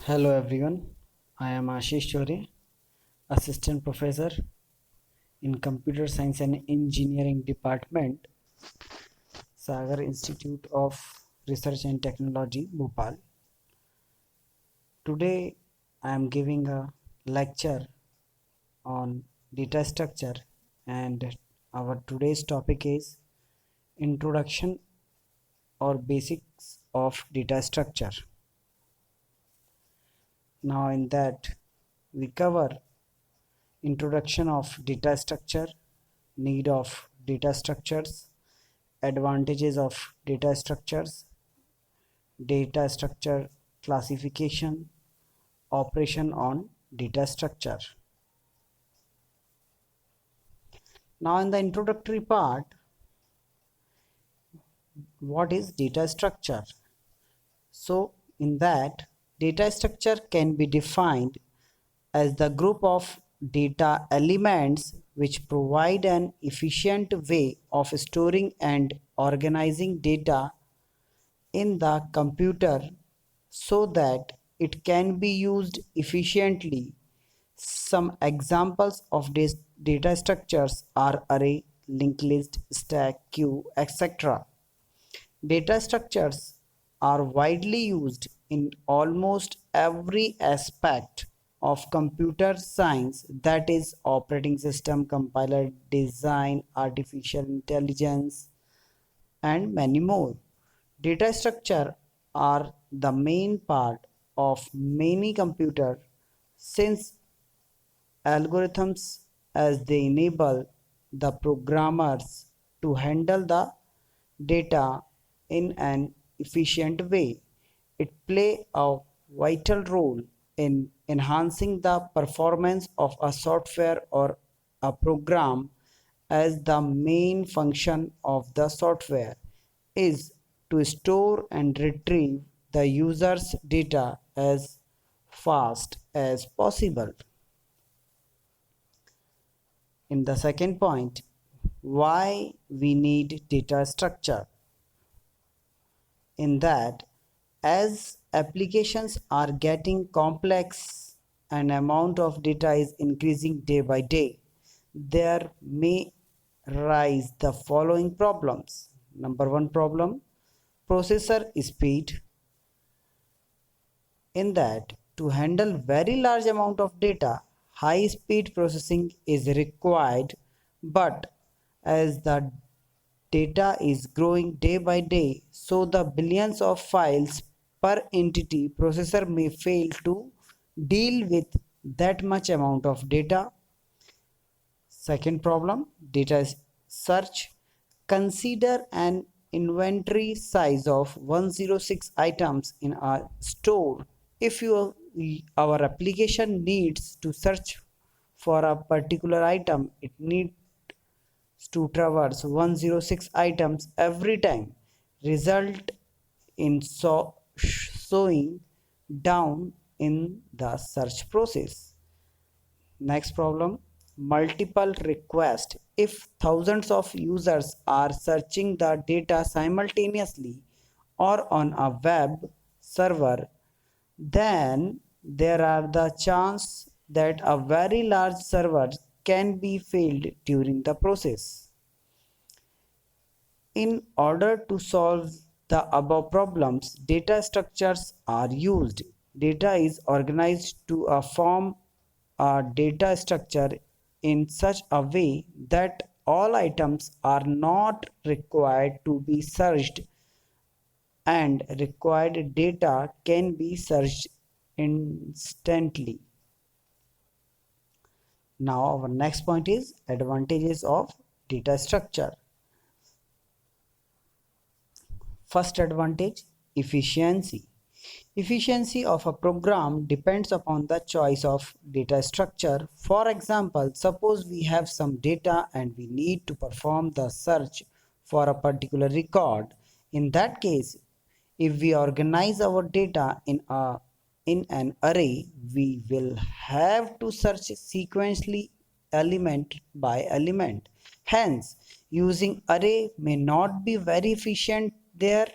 Hello everyone, I am Ashish Chore, Assistant Professor in Computer Science and Engineering Department, Sagar Institute of Research and Technology, Bhopal. Today I am giving a lecture on data structure, and our today's topic is Introduction or Basics of Data Structure. Now in that we cover introduction of data structure, need of data structures, advantages of data structures, data structure classification, operation on data structure. Now in the introductory part, what is data structure? So in that, data structure can be defined as the group of data elements which provide an efficient way of storing and organizing data in the computer so that it can be used efficiently. Some examples of these data structures are array, linked list, stack, queue, etc. Data structures are widely used in almost every aspect of computer science, that is operating system, compiler, design, artificial intelligence, and many more. Data structure are the main part of many computer since algorithms as they enable the programmers to handle the data in an efficient way. It play a vital role in enhancing the performance of a software or a program, as the main function of the software is to store and retrieve the user's data as fast as possible. In the second point, why we need data structure. In that, as applications are getting complex and amount of data is increasing day by day, there may rise the following problems. Number one problem, processor speed. In that, to handle very large amount of data, high speed processing is required, but as the data is growing day by day, so the billions of files per entity, processor may fail to deal with that much amount of data. Second problem, data search. Consider an inventory size of 106 items in a store. If our application needs to search for a particular item, it needs to traverse 106 items every time, result in slowing down in the search process. Next problem, multiple requests. If thousands of users are searching the data simultaneously or on a web server, then there are the chance that a very large server can be failed during the process. In order to solve the above problems, data structures are used. Data is organized to form a data structure in such a way that all items are not required to be searched, and required data can be searched instantly. Now our next point is advantages of data structure. First advantage, efficiency. Efficiency of a program depends upon the choice of data structure. For example, suppose we have some data and we need to perform the search for a particular record. In that case, if we organize our data in an array, we will have to search sequentially element by element. Hence, using array may not be very efficient there.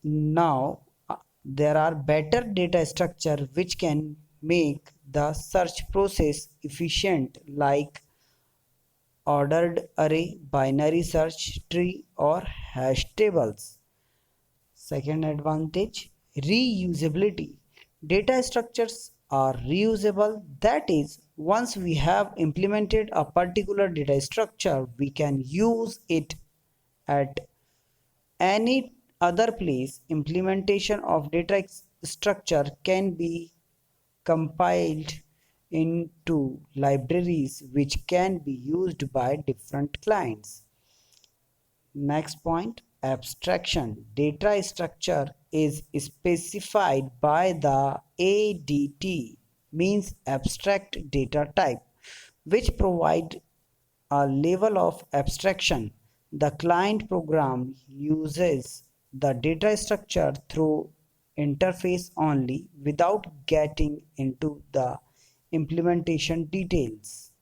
Now, There are better data structure which can make the search process efficient, like ordered array, binary search tree, or hash tables. Second advantage, reusability. Data structures are reusable. That is, once we have implemented a particular data structure, we can use it at any other place. Implementation of data structure can be compiled into libraries which can be used by different clients. Next point, abstraction. Data structure is specified by the ADT, means abstract data type, which provide a level of abstraction. The client program uses the data structure through interface only without getting into the implementation details.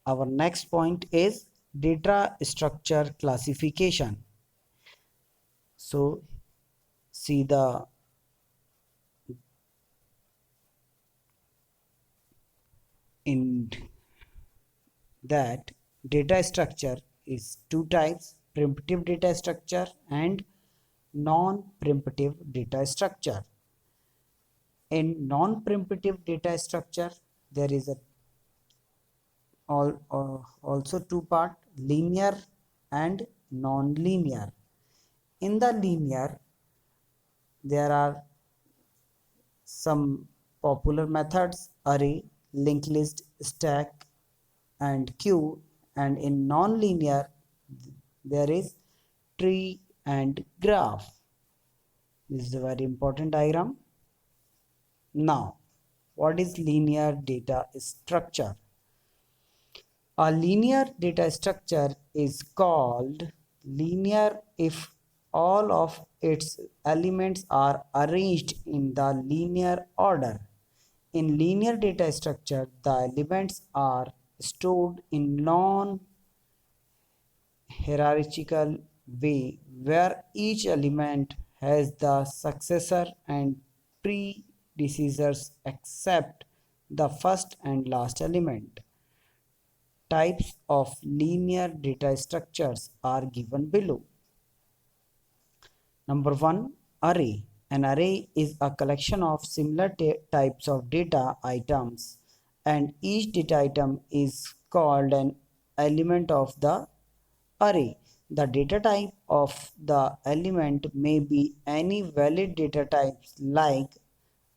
Our next point is data structure classification. So see the in that data structure is two types: primitive data structure and non-primitive data structure. In non-primitive data structure, there is a also two part: linear and non-linear. In the linear, there are some popular methods: array, linked list, stack, and queue. And in non-linear, there is tree and graph. This is a very important diagram. Now, what is linear data structure? A linear data structure is called linear if all of its elements are arranged in the linear order. In linear data structure, the elements are stored in non-hierarchical way where each element has the successor and predecessors except the first and last element. Types of linear data structures are given below. Number one, array. An array is a collection of similar types of data items, and each data item is called an element of the array. The data type of the element may be any valid data types like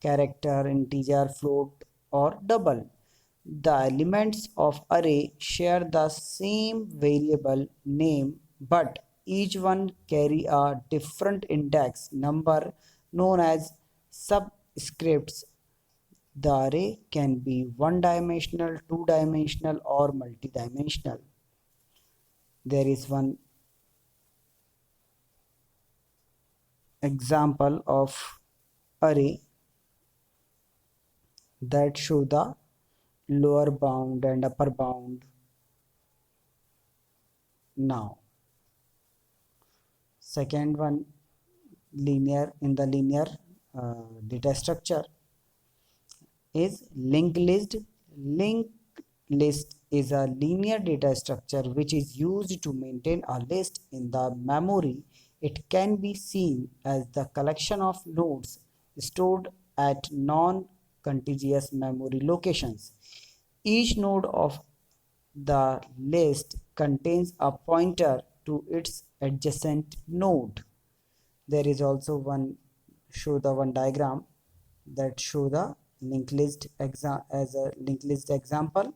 character, integer, float, or double. The elements of array share the same variable name, but each one carry a different index number known as subscripts. The array can be one-dimensional, two-dimensional, or multi-dimensional. There is one example of array that show the lower bound and upper bound. Now, second one, linear. In the linear data structure is linked list. Linked list is a linear data structure which is used to maintain a list in the memory. It can be seen as the collection of nodes stored at non-contiguous memory locations. Each node of the list contains a pointer to its adjacent node. There is also one show the one diagram that show the linked list as a linked list example.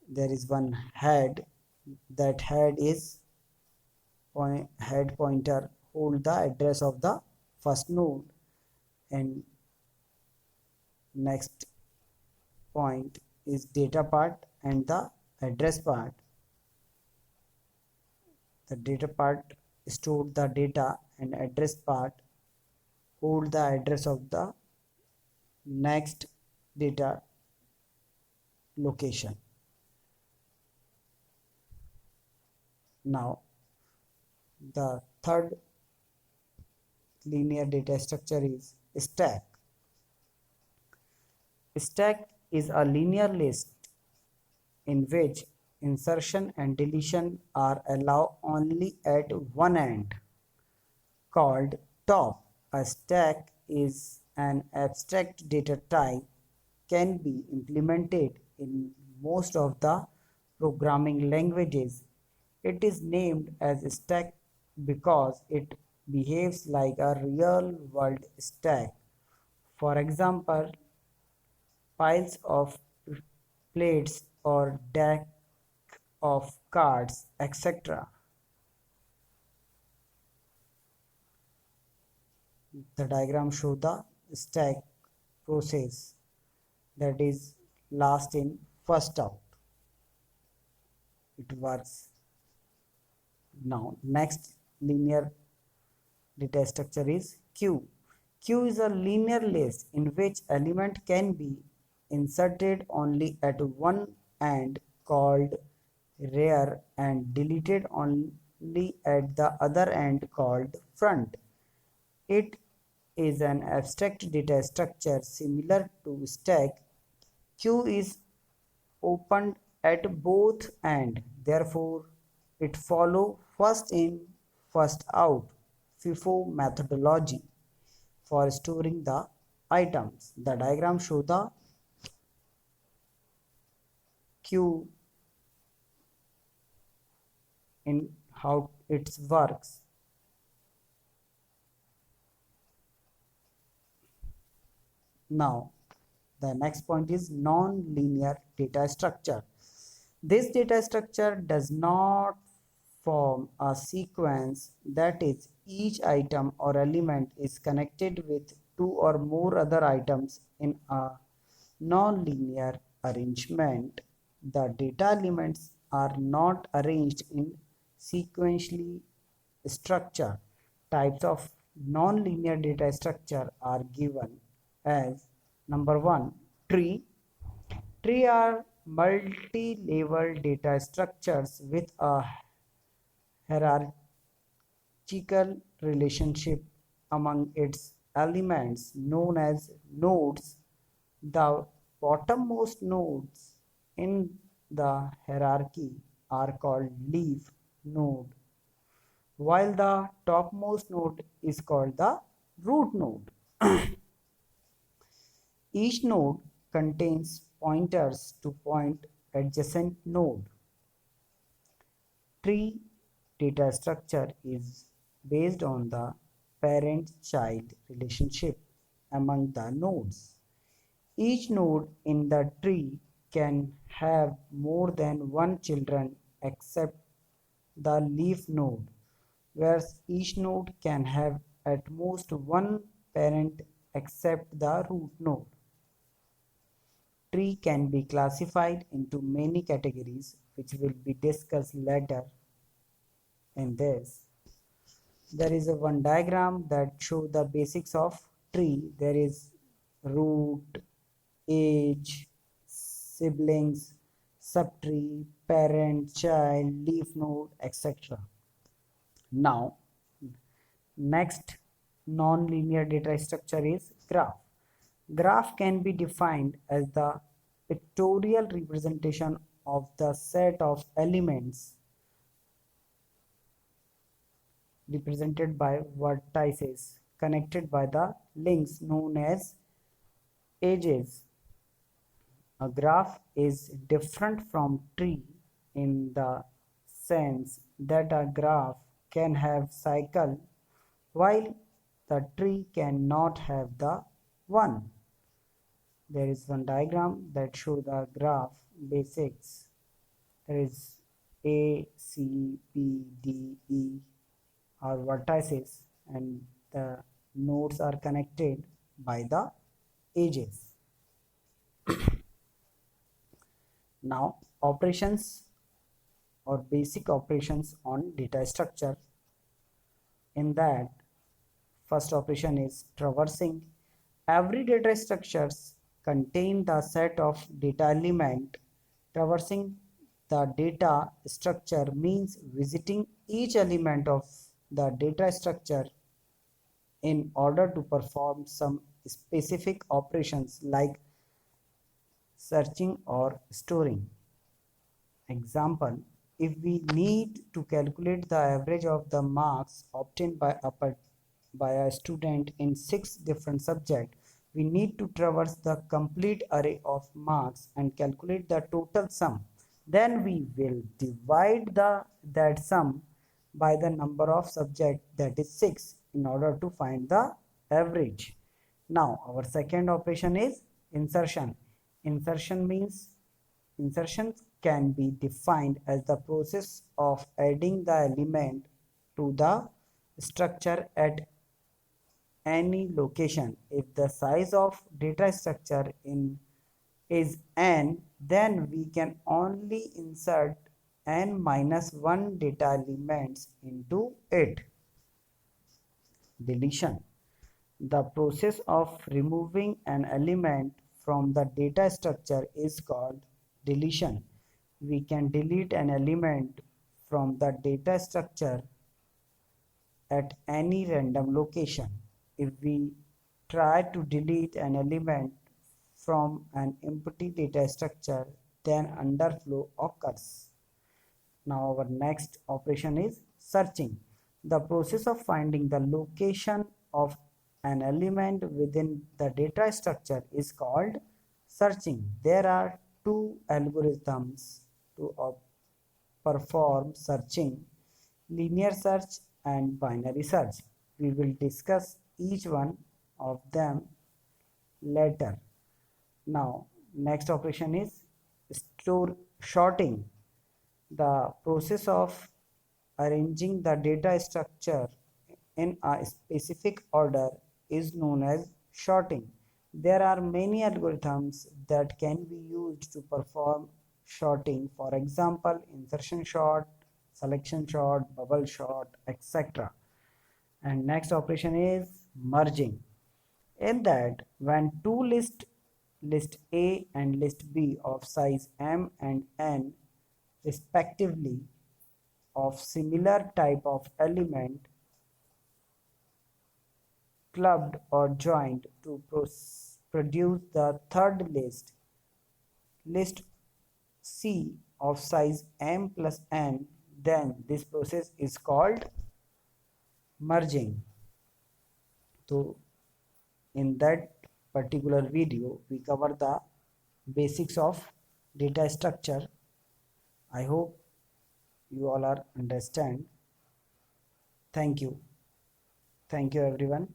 There is one head. That head is head pointer hold the address of the first node, and next point is data part and the address part. The data part stored the data and address part hold the address of the next data location. Now, the third linear data structure is stack. Stack is a linear list in which insertion and deletion are allowed only at one end, called top. A stack is an abstract data type can be implemented in most of the programming languages. It is named as stack because it behaves like a real world stack. For example, piles of plates or deck of cards, etc. The diagram shows the stack process, that is last in first out. It works. Now next linear data structure is queue. Queue is a linear list in which element can be inserted only at one end, called rear, and deleted only at the other end, called front. It is an abstract data structure similar to stack. Queue is opened at both ends, therefore it follows first in first out FIFO methodology for storing the items. The diagram shows the queue in how it works. Now the next point is non-linear data structure. This data structure does not form a sequence, that is, each item or element is connected with two or more other items in a non-linear arrangement. The data elements are not arranged in sequentially structure. Types of non-linear data structure are given as number one, tree. Tree are multi-level data structures with a hierarchical relationship among its elements known as nodes. The bottommost nodes in the hierarchy are called leaf node, while the topmost node is called the root node. Each node contains pointers to point adjacent node. Tree data structure is based on the parent-child relationship among the nodes. Each node in the tree can have more than one children except the leaf node, whereas each node can have at most one parent except the root node. Tree can be classified into many categories which will be discussed later in this. There is a one diagram that shows the basics of tree. There is root, age, siblings, subtree, parent, child, leaf node, etc. Now, next non-linear data structure is graph. Graph can be defined as the pictorial representation of the set of elements represented by vertices connected by the links known as edges. A graph is different from tree in the sense that a graph can have cycle while the tree cannot have the one. There is one diagram that shows the graph basics. There is A, C, B, D, E are vertices and the nodes are connected by the edges. Now operations or basic operations on data structure. In that, first operation is traversing. Every data structures contain the set of data element. Traversing the data structure means visiting each element of the data structure in order to perform some specific operations like searching or storing. Example, if we need to calculate the average of the marks obtained by a student in 6 different subjects, we need to traverse the complete array of marks and calculate the total sum. Then we will divide that sum by the number of subjects, that is 6, in order to find the average. Now our second operation is insertion. Insertion means Insertion can be defined as the process of adding the element to the structure at any location. If the size of data structure is n, then we can only insert n minus 1 data elements into it. Deletion. The process of removing an element from the data structure is called deletion. We can delete an element from the data structure at any random location. If we try to delete an element from an empty data structure, then underflow occurs. Now our next operation is searching. The process of finding the location of an element within the data structure is called searching. There are two algorithms to perform searching: linear search and binary search. We will discuss each one of them later. Now, next operation is store sorting. The process of arranging the data structure in a specific order is known as sorting. There are many algorithms that can be used to perform sorting. For example, insertion sort, selection sort, bubble sort, etc. And next operation is merging. In that, when two list A and list B of size m and n respectively of similar type of element clubbed or joined to produce the third list C of size m plus n, then this process is called merging. So in that particular video we cover the basics of data structure. I hope you all are understand. Thank you everyone.